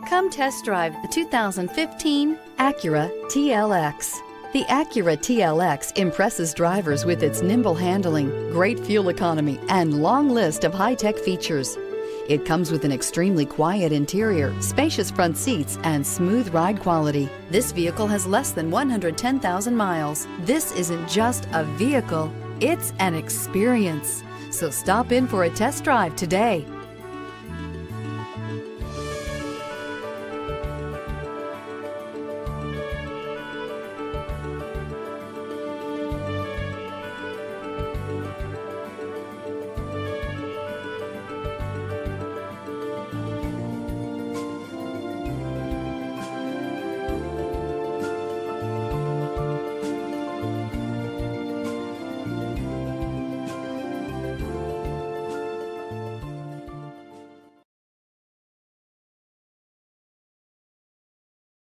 Come test drive the 2015 Acura TLX. The Acura TLX impresses drivers with its nimble handling, great fuel economy, and long list of high-tech features. It comes with an extremely quiet interior, spacious front seats, and smooth ride quality. This vehicle has less than 110,000 miles. This isn't just a vehicle, it's an experience. So stop in for a test drive today.